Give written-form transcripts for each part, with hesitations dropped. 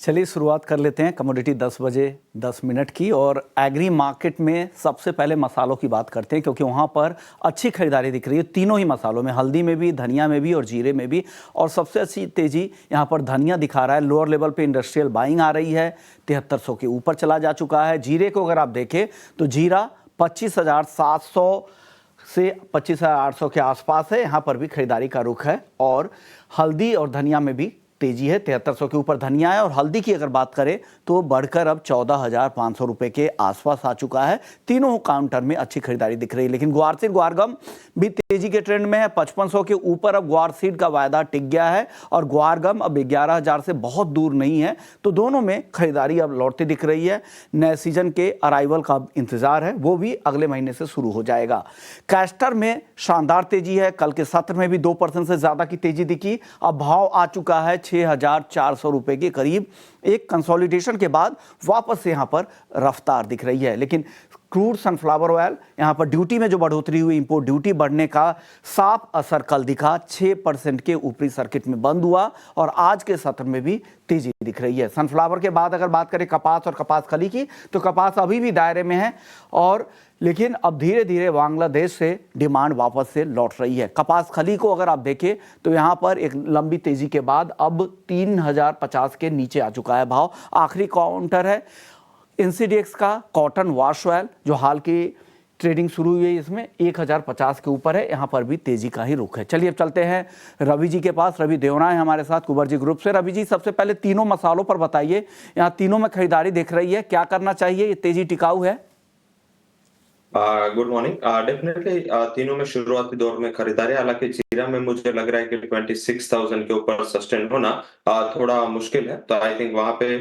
चलिए शुरुआत कर लेते हैं कमोडिटी 10 बजे 10 मिनट की। और एग्री मार्केट में सबसे पहले मसालों की बात करते हैं, क्योंकि वहाँ पर अच्छी खरीदारी दिख रही है तीनों ही मसालों में, हल्दी में भी, धनिया में भी और जीरे में भी। और सबसे अच्छी तेज़ी यहाँ पर धनिया दिखा रहा है। लोअर लेवल पे इंडस्ट्रियल बाइंग आ रही है, 7300 के ऊपर चला जा चुका है। जीरे को अगर आप देखें तो जीरा 25,700 से 25,800 के आसपास है, यहाँ पर भी खरीदारी का रुख है। और हल्दी और धनिया में भी तेजी है, 7300 के ऊपर धनिया है। और हल्दी की अगर बात करें तो बढ़कर अब 14,500 रुपए के आसपास आ चुका है। तीनों काउंटर में अच्छी खरीदारी दिख रही है। लेकिन ग्वार सीड ग्वारगम भी तेजी के ट्रेंड में है, 5500 के ऊपर अब ग्वार सीड का वायदा टिक गया है और ग्वारगम अब 11,000 से बहुत दूर नहीं है। तो दोनों में खरीदारी अब लौटती दिख रही है। नए सीजन के अराइवल का इंतजार है, वो भी अगले महीने से शुरू हो जाएगा। कैस्टर में शानदार तेजी है, कल के सत्र में भी 2% से ज्यादा की तेजी दिखी। अब भाव आ चुका है 6,400 रुपए के करीब। एक कंसोलिडेशन के बाद वापस से यहां पर रफ्तार दिख रही है। लेकिन क्रूड सनफ्लावर ऑयल यहां पर ड्यूटी में जो बढ़ोतरी हुई, इंपोर्ट ड्यूटी बढ़ने का साफ असर कल दिखा। 6% के ऊपरी सर्किट में बंद हुआ और आज के सत्र में भी तेजी दिख रही है। सनफ्लावर के बाद अगर बात करें कपास और कपास खली की, तो कपास अभी भी दायरे में है और लेकिन अब धीरे धीरे बांग्लादेश से डिमांड वापस से लौट रही है। कपास खली को अगर आप देखें तो यहाँ पर एक लंबी तेजी के बाद अब 3,050 के नीचे आ चुका है भाव। आखिरी काउंटर है इंसीडीएक्स का कॉटन वॉश ऑयल, जो हाल की ट्रेडिंग शुरू हुई है इसमें 1,050 के ऊपर है। यहाँ पर भी तेजी का ही रुख है। चलिए अब चलते हैं रवि जी के पास। रवि देवना है हमारे साथ कुबर जी ग्रुप से। रवि जी, सबसे पहले तीनों मसालों पर बताइए, यहाँ तीनों में खरीदारी दिख रही है, क्या करना चाहिए? ये तेजी टिकाऊ है? Good morning. डेफिनेटली तीनों में शुरुआती दौर में खरीदारी, हालांकि जीरा में मुझे लग रहा है कि 26,000 के ऊपर सस्टेन होना थोड़ा मुश्किल है। तो आई थिंक वहां पे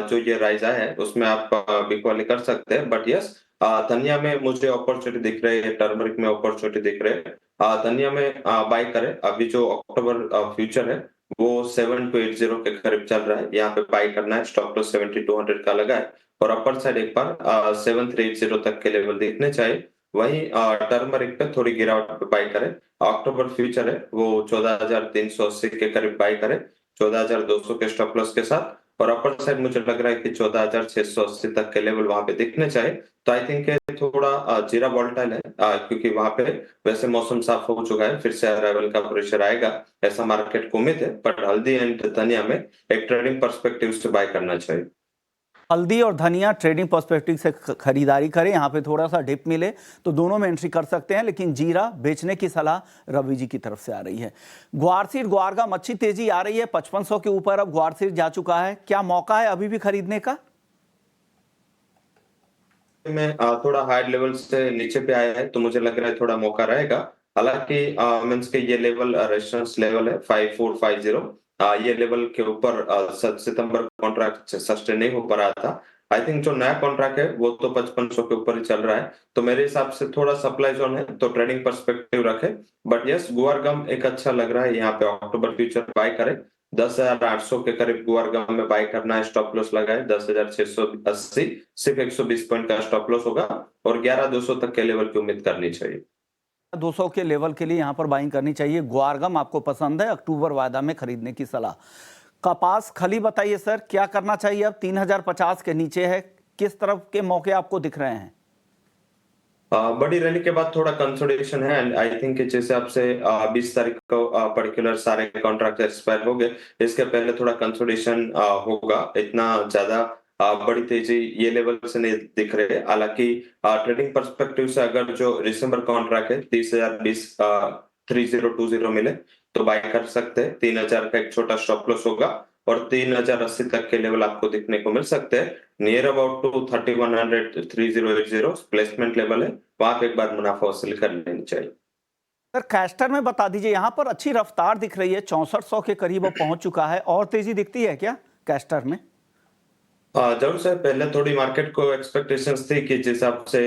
जो ये राइज आया है उसमें आप बिकवाली कर सकते हैं। बट यस, धनिया में मुझे अपॉर्चुनिटी दिख रही है, टर्मरिक में अपॉर्चुनिटी दिख रही है। धनिया में बाय करें। अभी जो अक्टूबर फ्यूचर है वो 7,280 के करीब चल रहा है, यहाँ पे बाय करना है। स्टॉप लॉस 7,200 का लगा है और अपर साइड एक बार 7,380 तक के लेवल देखने चाहिए। वहीं टर्मरिक पे थोड़ी गिरावट पे बाय करें। अक्टूबर फ्यूचर है वो 14,380 के करीब बाय करें, 14,200 के स्टॉप लॉस के साथ। और अपर साइड मुझे लग रहा है कि 14,680 तक के लेवल वहां पे दिखने चाहिए। तो आई थिंक थोड़ा जीरा वोलेटाइल है, क्योंकि वहां पे वैसे मौसम साफ हो चुका है, फिर से अराइवल का प्रेशर आएगा ऐसा मार्केट को उम्मीद है। बट हल्दी एंड धनिया में एक ट्रेडिंग पर्सपेक्टिव से बाय करना चाहिए। हल्दी और धनिया ट्रेडिंग पर्सपेक्टिव से खरीदारी करें, यहाँ पे थोड़ा सा डिप मिले तो दोनों में एंट्री कर सकते हैं। लेकिन जीरा बेचने की सलाह रवि जी की तरफ से आ रही है। ग्वारसीड ग्वारगम अच्छी तेजी आ रही है, 5500 के ऊपर अब ग्वारसीड जा चुका है। क्या मौका है अभी भी खरीदने का? में थोड़ा हाई लेवल से नीचे पे आया है तो मुझे लग रहा है थोड़ा मौका रहेगा। हालांकि मींस के ये लेवल रेजिस्टेंस लेवल है 5450। ये लेवल के ऊपर सितंबर कॉन्ट्रैक्ट सस्टेन नहीं हो पा रहा था। आई थिंक जो नया कॉन्ट्रैक्ट है वो तो 5500 के ऊपर ही चल रहा है, तो मेरे हिसाब से थोड़ा सप्लाई जोन है, तो ट्रेडिंग पर्सपेक्टिव रखे। बट यस, गुआरगम एक अच्छा लग रहा है, यहाँ पे अक्टूबर फ्यूचर बाय करें। 10,800 के करीब गुआरगम में बाय करना है। स्टॉप लॉस लगाए 10,680, सिर्फ 120 पॉइंट का स्टॉप लॉस होगा और 11,200 तक के लेवल की उम्मीद करनी चाहिए। 200 के लेवल के लिए यहाँ पर बाइंग करनी चाहिए। ग्वारगम आपको पसंद है, अक्टूबर वायदा में खरीदने की सलाह। कपास खली बताइए सर, क्या करना चाहिए? अब 3,050 के नीचे है, किस तरफ के मौके आपको दिख रहे हैं? बड़ी रैली के बाद थोड़ा कंसोलिडेशन है एंड आई थिंक जैसे आपसे 20 तारीख को पर्टिकुलर सारे कॉन्ट्रैक्ट एक्सपायर हो गए, इसके पहले थोड़ा कंसोलिडेशन होगा। इतना ज्यादा बड़ी तेजी ये लेवल से नहीं दिख रहे है। हालांकि ट्रेडिंग पर्सपेक्टिव से अगर जो दिसंबर कॉन्ट्रैक्ट है 30,020 3020 मिले तो बाय कर सकते हैं। 3,000 का एक छोटा स्टॉप लॉस होगा और 3,080 तक के लेवल आपको दिखने को मिल सकते हैं। Near about two 3,100 3080 placement level है, वहां पे एक बार मुनाफा हासिल कर लेनी चाहिए। सर कैस्टर में बता दीजिए, यहाँ पर अच्छी रफ्तार दिख रही है, 6400 के करीब अब पहुंच चुका है। और तेजी दिखती है क्या कैस्टर में? जरूर सर, पहले थोड़ी मार्केट को एक्सपेक्टेशंस थी कि जिस हिसाब से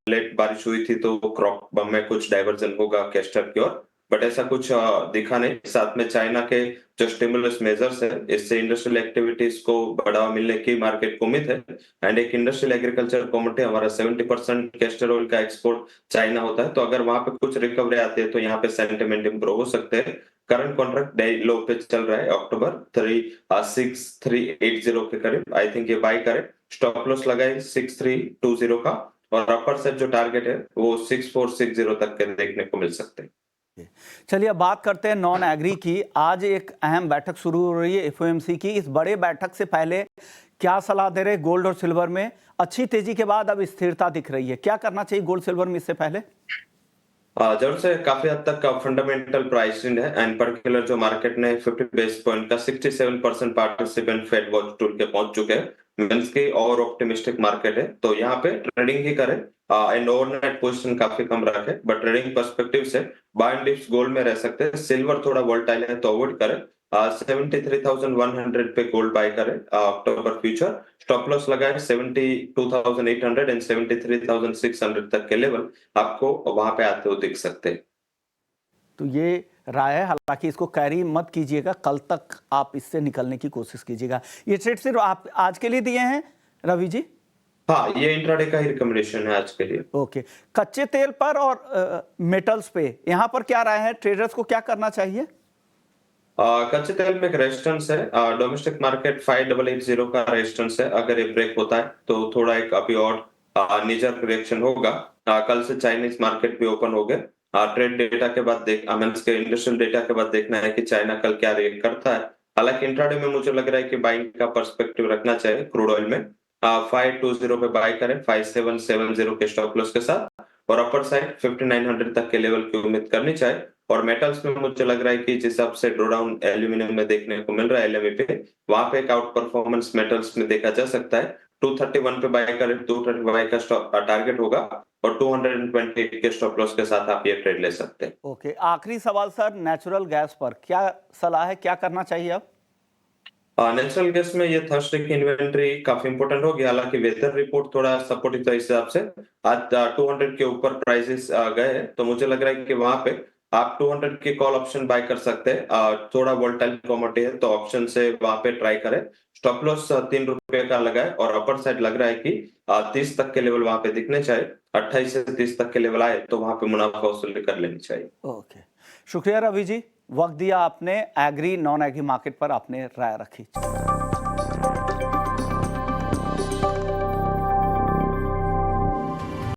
लेट बारिश हुई थी तो क्रॉप में कुछ डाइवर्जन होगा कैस्टर की ओर। बट ऐसा कुछ दिखा नहीं। साथ में चाइना के जो स्टिमुलस मेजर्स है, इससे इंडस्ट्रियल एक्टिविटीज को बढ़ावा मिलने की मार्केट को उम्मीद है। एंड एक इंडस्ट्रियल एग्रीकल्चर कमोडिटी हमारा 70% कैस्टर ऑयल का एक्सपोर्ट चाइना होता है, तो अगर वहां पे कुछ रिकवरी आती है तो यहाँ पे सेंटिमेंट इंप्रूव हो सकते हैं। करंट कॉन्ट्रैक्ट डे लो पे चल रहा है अक्टूबर 6380 के करीब। आई थिंक ये बाय करे। स्टॉप लॉस लगाए 6320 का, और अपर सेट जो टारगेट है वो 6460 तक के देखने को मिल सकते हैं। चलिए अब बात करते हैं नॉन एग्री की। आज एक अहम बैठक शुरू हो रही है एफओएमसी की। इस बड़े बैठक से पहले क्या सलाह दे रहे गोल्ड और सिल्वर में? अच्छी तेजी के बाद अब स्थिरता दिख रही है, क्या करना चाहिए गोल्ड सिल्वर में इससे पहले? जरूर से काफी हद तक का फंडामेंटल प्राइसिंग है। एंड पर्टिकुलर जो मार्केट ने 50 बेस पॉइंट का 67% पार्टिसिपेंट फेड वॉच टूल के पहुंच चुके हैं। मींस की और ऑप्टिमिस्टिक मार्केट है, तो यहाँ पे ट्रेडिंग ही करें। एंड ओवरनाइट पोजीशन काफी कम रखे, बट ट्रेडिंग पर्सपेक्टिव से बाय एंड डिप्स गोल्ड में रह सकते हैं। सिल्वर थोड़ा वोलेटाइल है तो अवॉइड करें। 73,100 पे गोल्ड बाय करें अक्टूबर फ्यूचर। स्टॉप लॉस लगाए 72,800 एंड 73,600 तक के लेवल आपको वहां पे आते हुए दिख सकते हैं। तो ये राय है, हालांकि इसको कैरी मत कीजिएगा, कल तक आप इससे निकलने की कोशिश कीजिएगा। ये ट्रेड सिर्फ आप आज के लिए दिए हैं रवि जी? हाँ, ये इंट्राडे का ही रिकमेंडेशन है आज के लिए। ओके, कच्चे तेल पर और मेटल्स पे यहाँ पर क्या राय है? ट्रेडर्स को क्या करना चाहिए? कच्चे तेल में एक रेजिस्टेंस है, डोमेस्टिक मार्केट 5880 का रेजिस्टेंस है। अगर ये ब्रेक होता है तो थोड़ा एक अभी और नीजर रिएक्शन होगा। कल से चाइनीज मार्केट भी ओपन हो गए। ट्रेड डेटा के बाद के इंडस्ट्रियल डेटा के बाद देखना है कि चाइना कल क्या रिएक्ट करता है। हालांकि इंट्राडे में मुझे लग रहा है कि बाइंग का पर्सपेक्टिव रखना चाहिए क्रूड ऑयल में। 520 पे बाय करें 5770 के स्टॉप लॉस के साथ, और अपर साइड 5900 तक के लेवल की उम्मीद करनी चाहिए। और मेटल्स में मुझे लग रहा है कि जिस हिसाब से ड्रो डाउन एल्यूमिनियम में देखने को मिल रहा है एलएमई पे, वहां पे एक आउट परफॉर्मेंस मेटल्स में देखा जा सकता है। 231 पे बाय करें, 235 का स्टॉप टारगेट होगा, और 220 के स्टॉप लॉस के साथ आप ये ट्रेड ले सकते हैं। ओके, आखिरी सवाल सर, नेचुरल गैस पर क्या सलाह है, क्या करना चाहिए अब? नेचुरल गैस में ये थर्सडे की इन्वेंट्री काफी इंपॉर्टेंट होगी। हालांकि वेदर रिपोर्ट थोड़ा सपोर्टिव था, इस हिसाब से आज 200 के ऊपर प्राइसेस गए हैं, तो मुझे लग रहा है कि वहां पे आप 200 की कॉल ऑप्शन बाय कर सकते हैं। थोड़ा वोलेटाइल कमोडिटी है तो ऑप्शन से वहां पे ट्राई करें। स्टॉप लॉस 3 रुपए का लगाए, और अपर साइड लग रहा है कि 30 तक के लेवल वहां पे दिखने चाहिए। 28 से 30 तक के लेवल आए तो वहां पे मुनाफा वसूली कर लेनी चाहिए। ओके, शुक्रिया रवि जी, वक्त दिया आपने। एग्री नॉन एग्री मार्केट पर आपने राय रखी।